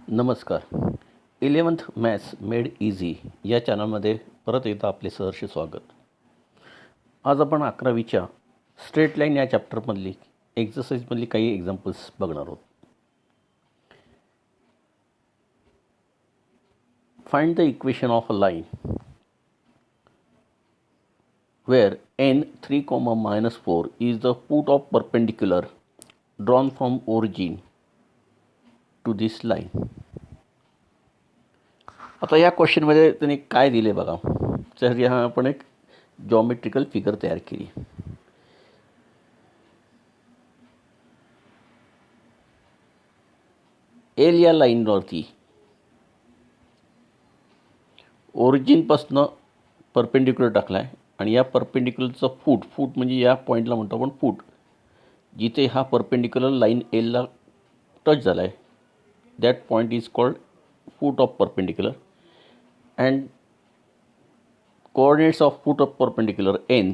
नमस्कार. 11th maths made easy या चॅनलमध्ये परत एकदा आपले सहर्ष स्वागत. आज आपण 11वीच्या स्ट्रेट लाईन या चॅप्टरमधली एक्झरसाइजमधली काही एक्झाम्पल्स बघणार आहोत. Find the equation of a line where n 3, -4 is the foot of perpendicular drawn from origin to this line. आता या क्वेश्चनमध्ये त्यांनी काय दिले बघा. तर ह्या आपण एक जॉमेट्रिकल फिगर तयार केली. एल या लाईनवरती ओरिजिनपासनं परपेंडिक्युलर टाकला आहे आणि या परपेंडिक्युलरचा फूट म्हणजे या पॉईंटला म्हणतो आपण फूट, जिथे हा परपेंडिक्युलर लाईन एलला टच झाला आहे that point is called foot of perpendicular and coordinates of foot of perpendicular n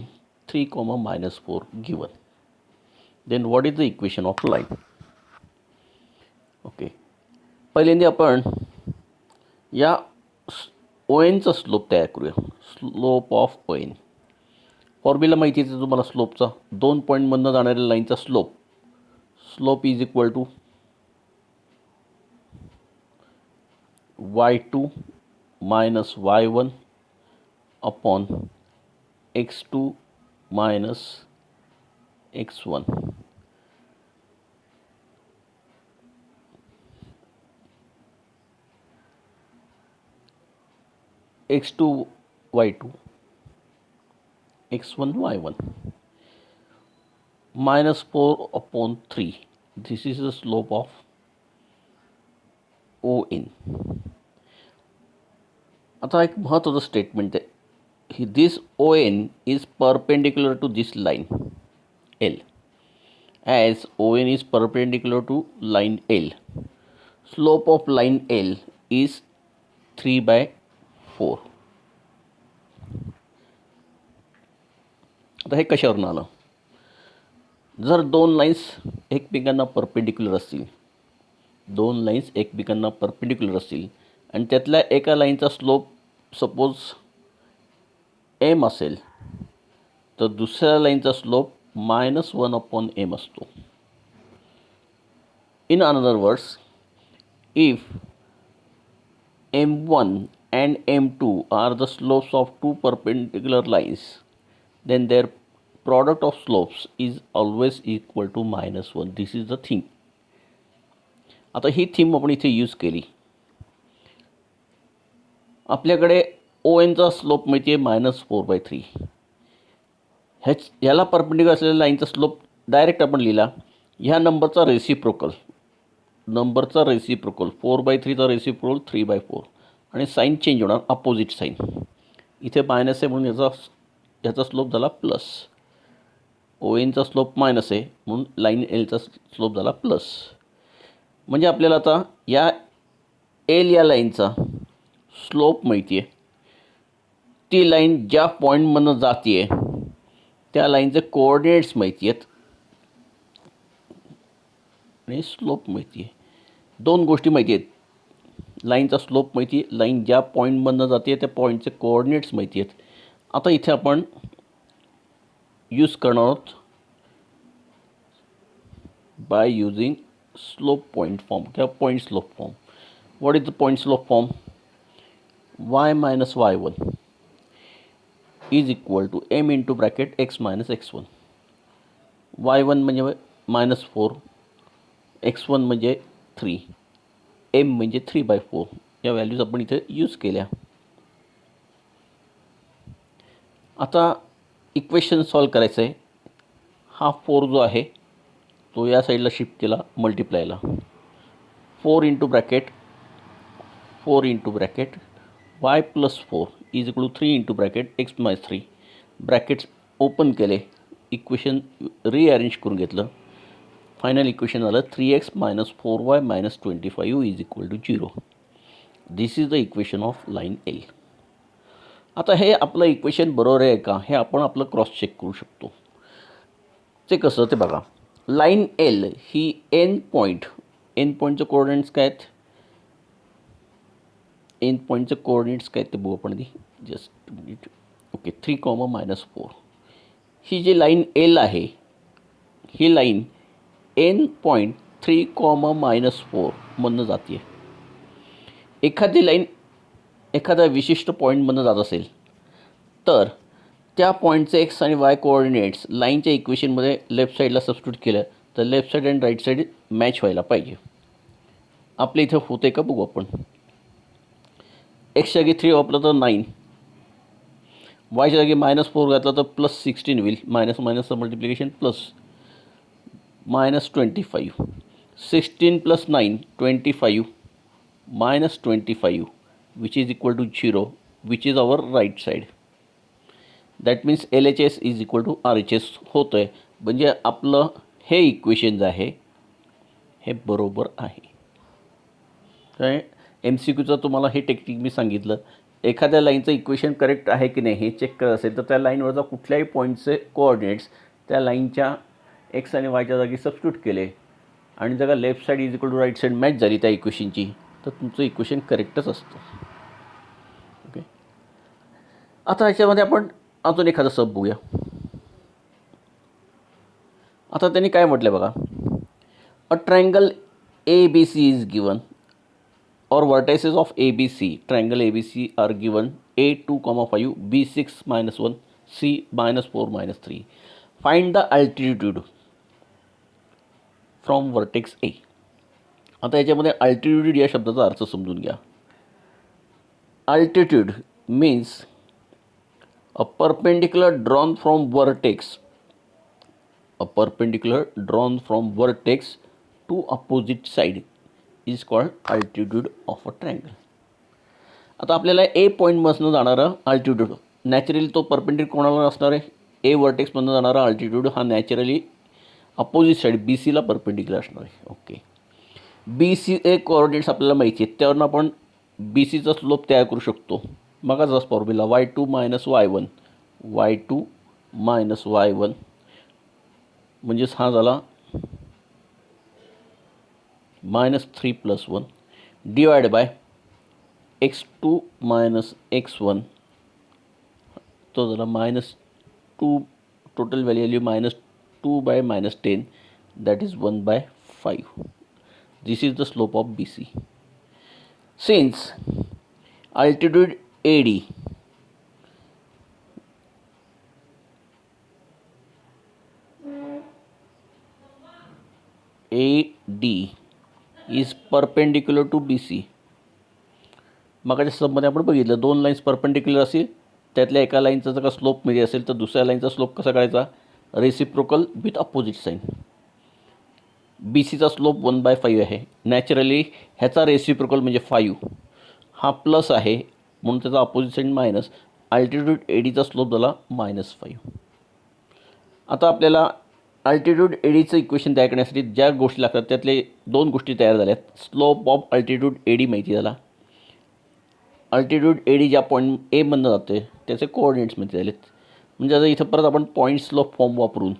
3, -4 given. Then what is the equation of line? Okay, पहिल्यांदा आपण या ONचा स्लोप तयार करूया. स्लोप ऑफ ON फॉर्म्युला माहिती आहे तुम्हाला. स्लोपचा 2 पॉईंटमधनं जाणाऱ्या लाईनचा slope is equal to y2 minus y1 upon x2 minus x1. x2 y2 x1 y1 minus 4 upon 3. This is the slope of ON. आता एक महत्त्वाचं स्टेटमेंट आहे. This ON is perpendicular to this line L. As ON is perpendicular to line L, slope of line L is 3/4. आता हे कशावरून आलं? जर दोन लाईन्स एकमेकांना परपेंडिक्युलर असतील, आणि त्यातल्या एका लाईनचा स्लोप सपोज m असेल, तर दुसऱ्या लाईनचा स्लोप -1/m असतो. In another words, if m1 and m2 are the slopes of two perpendicular lines, then their product of slopes is always equal to -1. This is the thing. आता ही theme आपण इथे use केली. आपल्याकडे ONचा slope माहिती आहे -4/3. ह्याला perpendicular असलेल्या लाईनचा स्लोप डायरेक्ट आपण लिहिला. ह्या नंबरचा रेसिप्रोकल 4/3चा रेसिप्रोकल 3/4, आणि साईन चेंज होणार, अपोजिट साईन. इथे मायनस आहे म्हणून याचा स्लोप झाला प्लस. ONचा स्लोप मायनस आहे म्हणून लाईन Lचा स्लोप झाला प्लस. म्हणजे आपल्याला आता या L या लाईनचा स्लोप माहिती आहे. ती लाईन ज्या पॉईंटमधनं जाते आहे त्या लाईनचे कोऑर्डिनेट्स माहिती आहेत आणि स्लोप माहिती आहे. दोन गोष्टी माहिती आहेत. लाईनचा स्लोप माहिती आहे, लाईन ज्या पॉईंटमधनं जाते त्या पॉईंटचे कोऑर्डिनेट्स माहिती आहेत. आता इथे आपण यूज करणार आहोत by using slope point form किंवा point slope form. What is the point slope form? y minus y1 is equal to m into bracket x minus x1. y1 म्हणजे -4, x1 म्हणजे 3, m म्हणजे 3/4. या व्हॅल्यूज आपण इथे use केल्या. आता equation solve करायचं आहे. हा 4 जो आहे तो या साईडला शिफ्ट केला मल्टिप्लायला. 4 into bracket y plus 4 is equal to 3 into bracket x minus 3. Brackets open केले, इक्वेशन रिअरेंज करून घेतलं. फायनल इक्वेशन झालं 3x - 4y - 25 is equal to 0. This is the equation of line L. आता हे आपलं इक्वेशन बरोबर आहे का हे आपण आपलं क्रॉस चेक करू शकतो. ते कसं ते बघा. लाईन L ही एन पॉईंटचं कोऑर्डिनेट्स काय आहेत? एन पॉईंटचे कोऑर्डिनेट्स काय ते बघू आपण आधी. Just minute. ओके, 3,-4. ही जी लाईन एल आहे, ही लाईन एन पॉईंट 3,-4 मधनं जाते. एखादी लाईन एखाद्या विशिष्ट पॉईंटमधनं जात असेल तर त्या पॉईंटचे एक्स आणि वाय कोऑर्डिनेट्स लाईनच्या इक्वेशनमध्ये लेफ्ट साईडला सबस्टिट्यूट केलं तर लेफ्ट साईड आणि राईट साईड मॅच व्हायला पाहिजे. आपल्या इथं होते का बघू आपण. एक्सच्या जागी 3 वापरलं तर 9, वायच्या जागी -4 घातला तर +16 होईल. मायनस मायनसचं multiplication plus -25. 16 + 9 25 -25 which is equal to 0, which is our right side. That means LHS is equal to RHS होतं आहे. म्हणजे आपलं हे इक्वेशन जे आहे हे बरोबर आहे. काय MCQचं तुम्हाला हे टेक्निक मी सांगितलं. एखाद्या लाईनचं इक्वेशन करेक्ट आहे की नाही हे चेक करत असेल तर त्या लाईनवरचा कुठल्याही पॉईंटचे कोऑर्डिनेट्स त्या लाईनच्या एक्स आणि वायच्या जागी सबस्टिट्यूट केले आणि जर का left side is equal to right side match झाली त्या इक्वेशनची तर तुमचं इक्वेशन करेक्टच असतं. ओके, आता ह्याच्यामध्ये आपण अजून एखादं सब बघूया. आता त्यांनी काय म्हटलं बघा. A triangle ABC is given or vertices of ABC, triangle ABC are given A 2,5, B 6-1, C -4, -3. Find the altitude from vertex A. आता याच्यामध्ये altitude या शब्दाचा अर्थ समजून घ्या. Altitude means a perpendicular drawn from vertex, a perpendicular drawn from vertex to opposite side is called altitude of a triangle. आता आपल्याला ए पॉईंटमधनं जाणारा अल्टिट्यूड नॅचरली तो परपेंडिक्युलर कोणाला असणार आहे. ए वर्टेक्समधनं जाणारा अल्टिट्यूड हा नॅचरली अपोजिट साईड BC ला परपेंडिक्युलर असणार आहे. ओके, BC ए कोऑर्डिनेट्स आपल्याला माहिती आहेत त्यावरून आपण BCचा स्लोप तयार करू शकतो. मगाचाच formula y2 - y1, y2 - y1 म्हणजेच हा झाला -3 + 1 डिवाइड बाय x2 - x1 तो झाला -2. टोटल व्हॅल्यू आली -2 by -10 that is 1/5. This is the slope of BC. Since altitude AD is perpendicular to BC. मगाच्या सबमध्ये आपण बघितलं 2 लाईन्स परपेंडिक्युलर असेल त्यातल्या एका लाईनचा जर का स्लोप मध्ये असेल तर दुसऱ्या लाईनचा स्लोप कसा करायचा. Reciprocal with opposite sign. BCचा स्लोप 1/5 आहे. नॅचरली ह्याचा रेसिप्रोकल म्हणजे 5 हा प्लस आहे म्हणून त्याचा अपोजिट साईन मायनस. अल्टिट्यूड ADचा स्लोप झाला -5. आता आपल्याला अल्टिट्यूड ADचं इक्वेशन तयार करण्यासाठी ज्या गोष्टी लागतात त्यातले 2 गोष्टी तयार झाल्यात. स्लोप ऑफ अल्टिट्यूड AD माहिती झाला. अल्टिट्यूड AD ज्या पॉईंट ए मधनं जाते त्याचे कोऑर्डिनेट्स माहिती झालेत. म्हणजे आता इथं परत आपण पॉईंट स्लोप फॉर्म वापरून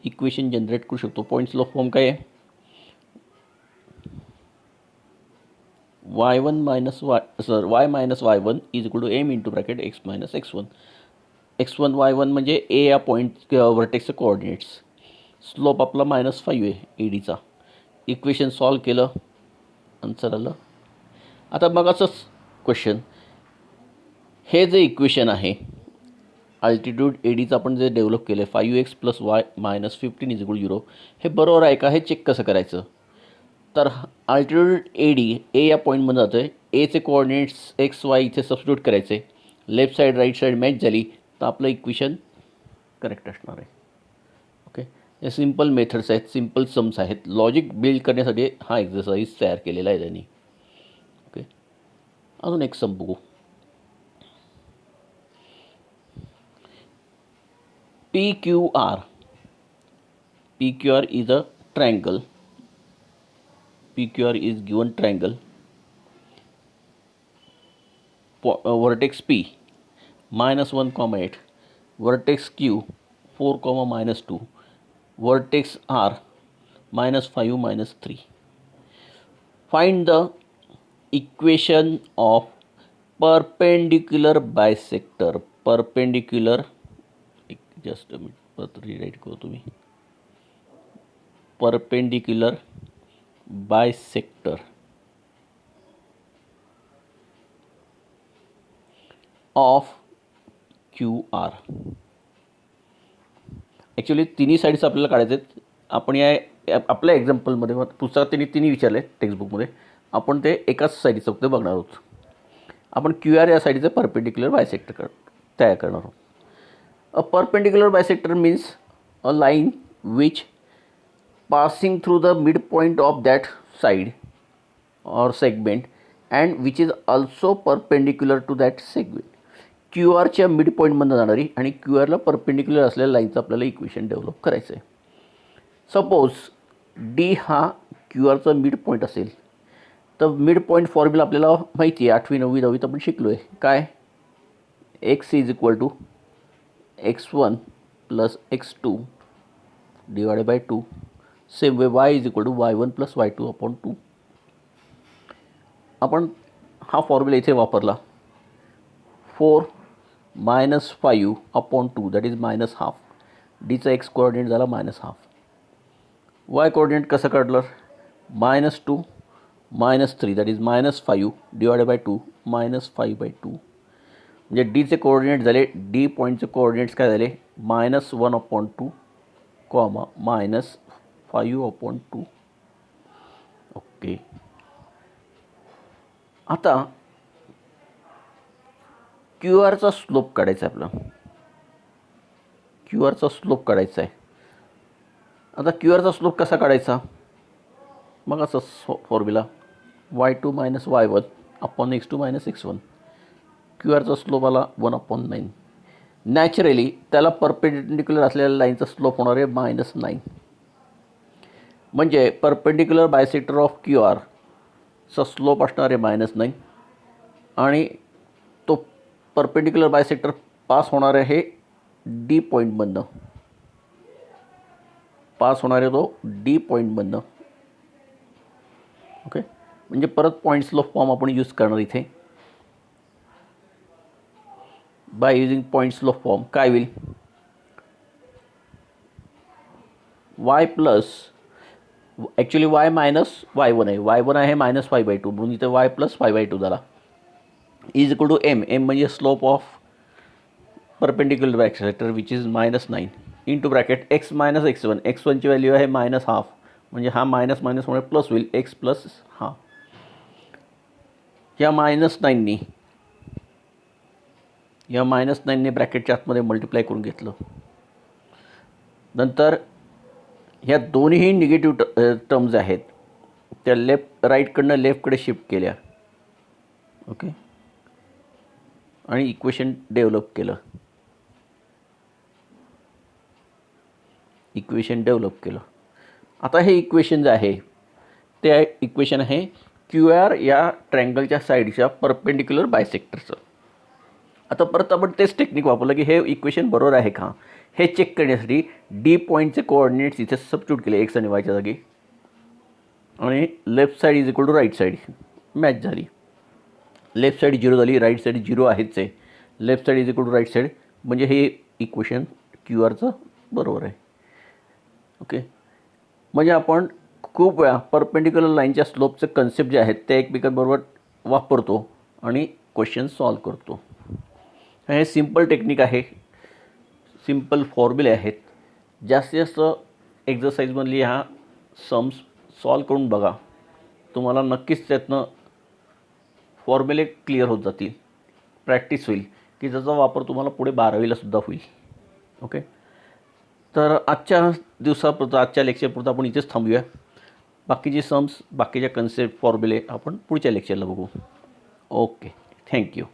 इक्वेशन जनरेट करू शकतो. पॉईंट स्लोप फॉर्म काय आहे. y - y1 is equal to m into bracket x - x1. x1 y1 म्हणजे ए या पॉईंट वर्टेक्सचे कोऑर्डिनेट्स. स्लोप आपला -5 आहे ADचा. इक्वेशन सॉल्व केलं आन्सर आलं. आता बघाच क्वेश्चन हे जे इक्वेशन आहे अल्टिट्यूड ADचं आपण जे डेव्हलप केलं 5x + y - 15 इज इक्वल 0 हे बरोबर आहे का हे चेक कसं करायचं. तर अल्टिट्यूड AD ए या पॉईंटमध्ये जातं आहे. एचे कोऑर्डिनेट्स x y इथे सबस्टिट्यूट करायचे. Left side right side match झाली तर आपलं इक्वेशन करेक्ट असणार आहे. ओके, हे सिम्पल मेथड्स आहेत, सिम्पल सम्स आहेत. लॉजिक बिल्ड करण्यासाठी हा एक्सरसाइज तयार केलेला आहे त्यांनी. ओके, अजून एक सम बघू. PQR is a triangle. PQR is given triangle. Vertex P -1, 8. Vertex Q 4, -2. Vertex R -5, -3. Find the equation of perpendicular bisector. Perpendicular, just a minute, परत रिराईट करू तुम्ही. Perpendicular bisector of Q R. Actually तिन्ही sides आपल्याला काढायचे आहेत. आपण या आपल्या एक्झाम्पलमध्ये पुस्तकात त्यांनी तिन्ही विचारले टेक्स्टबुकमध्ये, आपण ते एकाच साईडचं फक्त बघणार आहोत. आपण क्यू आर या साईडचं परपेंडिक्युलर बायसेक्टर तयार करणार आहोत. A perpendicular bisector means a line which passing through the midpoint of that side or segment and which is also perpendicular to that segment. Q आरच्या मिडपॉईंटमधून जाणारी आणि क्यू आरला परपेंडिक्युलर असलेल्या लाईनचं आपल्याला इक्वेशन डेव्हलप करायचं आहे. सपोज डी हा Q आरचा mid point असेल तर मिड पॉईंट फॉर्म्युला आपल्याला माहिती आहे, 8वी 9वी 10वीत आपण शिकलो आहे. काय? X is equal to x1 plus x2 divided by 2. Same way y is equal to y1 plus y2 upon 2. आपण हा फॉर्म्युला इथे वापरला. 4 minus 5 upon 2 that is minus half. डीचा एक्स कोऑर्डिनेट झाला मायनस हाफ. वाय कोऑर्डिनेट कसं काढलं? -2 -3 that is -5 divided by 2 -5/2. म्हणजे डीचे कोऑर्डिनेट झाले, डी पॉईंटचे कोऑर्डिनेट्स काय झाले? -1/2 कॉमा -5/2. ओके. आता क्यू आरचा स्लोप काढायचा आहे आपला. क्यू आरचा स्लोप काढायचा आहे. आता क्यू आरचा स्लोप कसा काढायचा? मग असं formula y2 - y1 upon x2 - x1. Q आरचा स्लोप आला 1/9. नॅचरली त्याला परपेंडिक्युलर असलेल्या लाईनचा स्लोप होणार आहे -9. म्हणजे परपेंडिक्युलर बायसेक्टर ऑफ क्यू आरचा स्लोप असणार आहे -9 आणि तो परपेंडिक्युलर बायसेक्टर पास होणार आहे डी पॉईंटमधनं. पास होणार आहे तो डी पॉईंटमधनं. ओके. म्हणजे परत पॉईंट स्लोप फॉर्म आपण यूज करणार इथे. By using point slope form काय होईल? y plus actually y minus y1 आहे. y1 आहे -5/2 म्हणून इथे y प्लस 5/2 झाला. Is equal to m. m म्हणजे slope of perpendicular bisector which is -9 into bracket x minus x1. x1ची व्हॅल्यू आहे -1/2 म्हणजे हा मायनस मायनसमुळे प्लस होईल x प्लस हाफ. या -9नी ब्रॅकेटच्या आतमध्ये मल्टिप्लाय करून घेतलं. नंतर ह्या दोन्ही निगेटिव्ह टर्म्स आहेत त्या राईटकडनं लेफ्टकडे शिफ्ट केल्या. ओके. आणि इक्वेशन डेव्हलप केलं. आता हे इक्वेशन जे आहे ते इक्वेशन आहे क्यू आर या ट्रँगलच्या साईडच्या परपेंडिक्युलर बायसेक्टरचं. आता परत आपण तेच टेक्निक वापरलं की हे इक्वेशन बरोबर आहे का हे चेक करण्यासाठी डी पॉईंटचे कोऑर्डिनेट्स इथे सबस्टिट्यूट केले एक्स आणि वायच्या जागी आणि left side is equal to right side match झाली. लेफ्ट साईड 0 झाली, राईट साईड 0 आहेच आहे. Left side is equal to right side म्हणजे हे इक्वेशन क्यू आरचं बरोबर आहे. ओके. म्हणजे आपण खूप वेळा परपेंडिक्युलर लाईनच्या स्लोपचे कन्सेप्ट जे आहेत ते एकमेकांबरोबर वापरतो आणि क्वेश्चन सॉल्व करतो. हे सिम्पल टेक्निक आहे, सिम्पल फॉर्म्युले आहेत. जास्तीत जास्त एक्झरसाईजमधली ह्या सम्स सॉल्व करून बघा. तुम्हाला नक्कीच त्यातनं फॉर्म्युले क्लिअर होत जातील. प्रॅक्टिस होईल की ज्याचा वापर तुम्हाला पुढे 12वीला सुद्धा होईल. ओके. तर आजच्या दिवसापुरतं, आजच्या लेक्चरपुरतं आपण इथेच थांबूया. बाकीचे सम्स, बाकीच्या कन्सेप्ट, फॉर्म्युले आपण पुढच्या लेक्चरला बघू. ओके. थँक्यू.